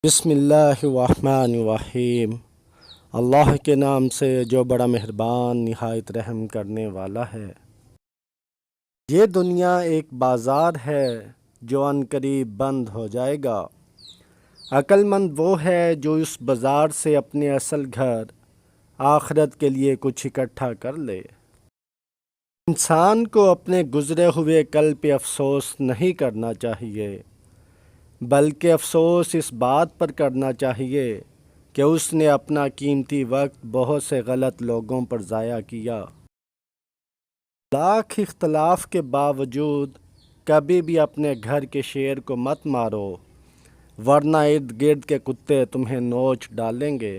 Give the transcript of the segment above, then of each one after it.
بسم اللہ الرحمن الرحیم۔ اللہ کے نام سے جو بڑا مہربان نہایت رحم کرنے والا ہے۔ یہ دنیا ایک بازار ہے جو عنقریب بند ہو جائے گا۔ عقل مند وہ ہے جو اس بازار سے اپنے اصل گھر آخرت کے لیے کچھ اکٹھا کر لے۔ انسان کو اپنے گزرے ہوئے کل پہ افسوس نہیں کرنا چاہیے، بلکہ افسوس اس بات پر کرنا چاہیے کہ اس نے اپنا قیمتی وقت بہت سے غلط لوگوں پر ضائع کیا۔ لاکھ اختلاف کے باوجود کبھی بھی اپنے گھر کے شیر کو مت مارو، ورنہ ارد گرد کے کتے تمہیں نوچ ڈالیں گے۔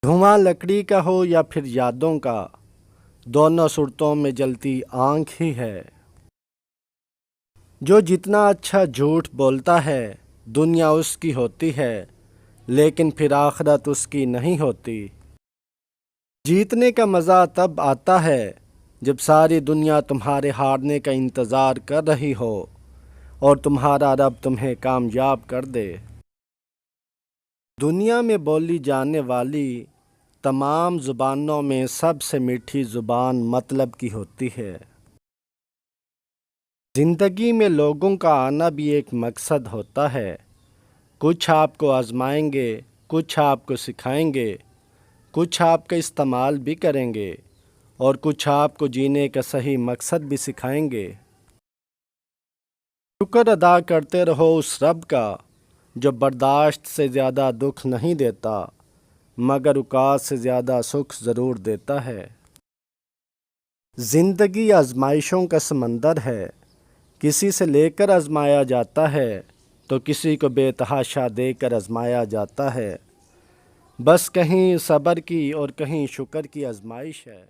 دھواں لکڑی کا ہو یا پھر یادوں کا، دونوں صورتوں میں جلتی آنکھ ہی ہے۔ جو جتنا اچھا جھوٹ بولتا ہے دنیا اس کی ہوتی ہے، لیکن پھر آخرت اس کی نہیں ہوتی۔ جیتنے کا مزہ تب آتا ہے جب ساری دنیا تمہارے ہارنے کا انتظار کر رہی ہو اور تمہارا رب تمہیں کامیاب کر دے۔ دنیا میں بولی جانے والی تمام زبانوں میں سب سے میٹھی زبان مطلب کی ہوتی ہے۔ زندگی میں لوگوں کا آنا بھی ایک مقصد ہوتا ہے۔ کچھ آپ کو آزمائیں گے، کچھ آپ کو سکھائیں گے، کچھ آپ کا استعمال بھی کریں گے اور کچھ آپ کو جینے کا صحیح مقصد بھی سکھائیں گے۔ شکر ادا کرتے رہو اس رب کا جو برداشت سے زیادہ دکھ نہیں دیتا، مگر اوقات سے زیادہ سکھ ضرور دیتا ہے۔ زندگی آزمائشوں کا سمندر ہے، کسی سے لے کر آزمایا جاتا ہے تو کسی کو بے تحاشا دے کر آزمایا جاتا ہے۔ بس کہیں صبر کی اور کہیں شکر کی آزمائش ہے۔